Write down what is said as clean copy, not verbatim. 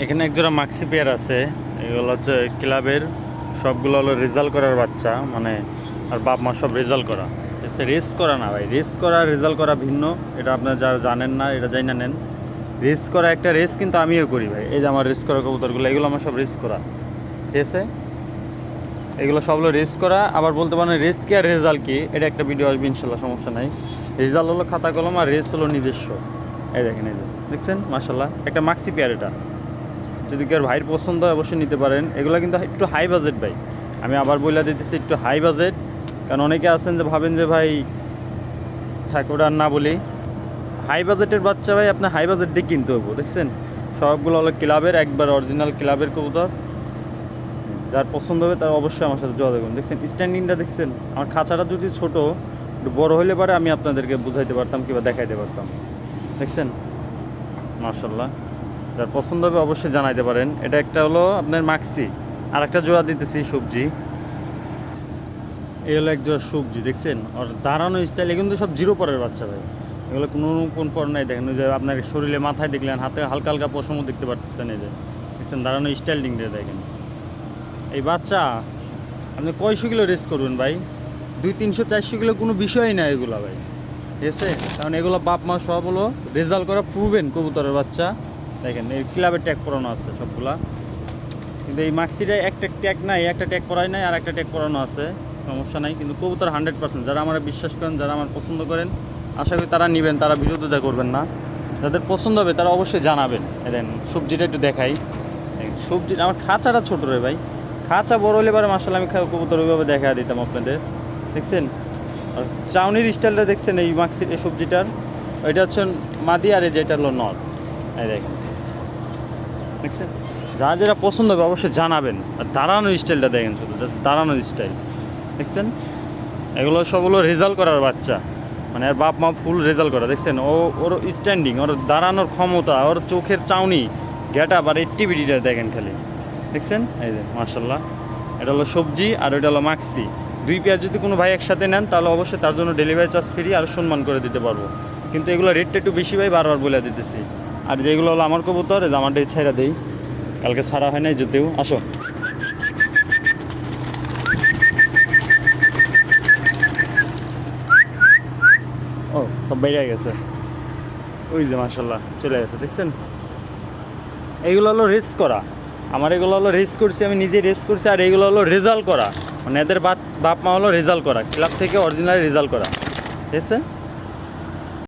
এখানে একজোড়া মাক্সি পেয়ার আছে। এগুলো হচ্ছে ক্লাবের, সবগুলো হলো রেজাল্ট করার বাচ্চা, মানে আর বাপ মা সব রেজাল্ট করা। রেস করা না ভাই, রেস করা রেজাল্ট করা ভিন্ন। এটা আপনারা যারা জানেন না এটা জানি না নেন। রেস করা একটা রেস কিন্তু আমিও করি ভাই। এই যে আমার রেস করা কবুতরগুলো, এগুলো আমার সব রেস করা, ঠিক আছে? এগুলো সব হলো রেস করা। আবার বলতে পারেন রেস কি আর রেজাল্ট কি, এটা একটা ভিডিও আসবে ইনশাল্লাহ, সমস্যা নাই। রেজাল্ট হলো খাতা কলম, আর রেস হলো নিজস্ব। এই দেখেন, এই যে দেখছেন, মাশাল্লাহ একটা মাক্সি পেয়ার। এটা যদি কেউ ভাইয়ের পছন্দ হয় অবশ্যই নিতে পারেন। এগুলো কিন্তু একটু হাই বাজেট ভাই, আমি আবার বলে দিতেছি একটু হাই বাজেট। কারণ অনেকে আছেন যে ভাবেন যে ভাই ঠাকুর আর না বলি, হাই বাজেটের বাচ্চা ভাই আপনার হাই বাজেট দিয়ে কিনতে হবো। দেখছেন সবগুলো হলো ক্লাবের, একবার অরিজিনাল ক্লাবের কবুতর। যার পছন্দ হবে তার অবশ্যই আমার সাথে যোগাযোগ করুন। দেখছেন স্ট্যান্ডিংটা, দেখছেন আমার খাঁচাটা যদি ছোট একটু বড় হলে পারে আমি আপনাদেরকে বুঝাইতে পারতাম কিংবা দেখাইতে পারতাম। দেখছেন মাশাল্লাহ, যার পছন্দ হবে অবশ্যই জানাইতে পারেন। এটা একটা হলো আপনার মাক্সি, আর একটা জোড়া দিতেছি সবজি। এই হলো এক জোড়া সবজি, দেখছেন আর দাঁড়ানো স্টাইল। এগুলো সব জিরো পরের বাচ্চা ভাই, এগুলো কোন পর নাই। দেখেন ওই যে আপনার শরীরে মাথায় দেখলেন, হাতে হালকা হালকা পশমও দেখতে পারতেছেন। এই যে দেখছেন দাঁড়ানো স্টাইলিং দিয়ে দেখেন। এই বাচ্চা আপনি কয়শো কিলো রেস করবেন ভাই, 200-300-400 কিলো কোনো বিষয়ই না এগুলো ভাই, ঠিক আছে? কারণ এগুলো বাপ মা সব হলো রেজাল্ট করা প্রুভেন কবুতরের বাচ্চা। দেখেন এই ক্লাবের ট্যাগ পরানো আছে সবগুলা, কিন্তু এই মাক্সিটায় একটা ট্যাগ নাই, একটা ট্যাগ পরাই নাই, আর একটা ট্যাগ পরানো আছে, সমস্যা নাই। কিন্তু কবুতর 100%। যারা আমার বিশ্বাস করেন, যারা আমার পছন্দ করেন, আশা করি তারা নেবেন, তারা বিরোধিতা করবেন না। যাদের পছন্দ হবে তারা অবশ্যই জানাবেন। দেন সবজিটা একটু দেখাই। সবজি আমার খাঁচাটা ছোটো রে ভাই, খাঁচা বড় হলে পারে মাসাল্লাহ আমি কবুতর ওইভাবে দেখা দিতাম আপনাদের। দেখছেন আর চাউনির স্টাইলটা দেখছেন এই মাক্সির এই সবজিটার, ওইটা হচ্ছে মাদি, আর এই যেটা হলো নর। এই দেখেন, দেখছেন যারা যেটা পছন্দ হবে অবশ্যই জানাবেন। আর দাঁড়ানোর স্টাইলটা দেখেন, শুধু দাঁড়ানোর স্টাইল দেখছেন। এগুলো সব হলো রেজাল্ট করার বাচ্চা, মানে আর বাপ মা ফুল রেজাল্ট করা। দেখছেন ওর স্ট্যান্ডিং, ওর দাঁড়ানোর ক্ষমতা, ওর চোখের চাউনি, গেট আপ আর অ্যাক্টিভিটিটা দেখেন খালি। দেখছেন এই যে মাশাল্লাহ, এটা হলো সবজি আর ওইটা হলো মাক্সি। দুই পেয়ার যদি কোনো ভাই একসাথে নেন তাহলে অবশ্যই তার জন্য ডেলিভারি চার্জ ফ্রি আর সম্মান করে দিতে পারবো। কিন্তু এগুলো রেটটা একটু বেশি ভাই, বারবার বলে দিতেছি। আর যেগুলো হলো আমার কবুতর, আমারটা ছাইরা দেই, কালকে ছাড়া হয় নাই যদিও। আসো, ও সব বেরিয়ে গেছে, ওই যে মাশাল্লাহ চলে গেছে। দেখছেন এইগুলো হলো রেস করা, আমার এগুলো হলো রেস করছি, আমি নিজে রেস করছি। আর এইগুলো হলো রেজাল্ট করা, মানে এদের বাপ মা হলো রেজাল্ট করা, ক্লাব থেকে অরিজিনাল রেজাল্ট করা, ঠিক আছে?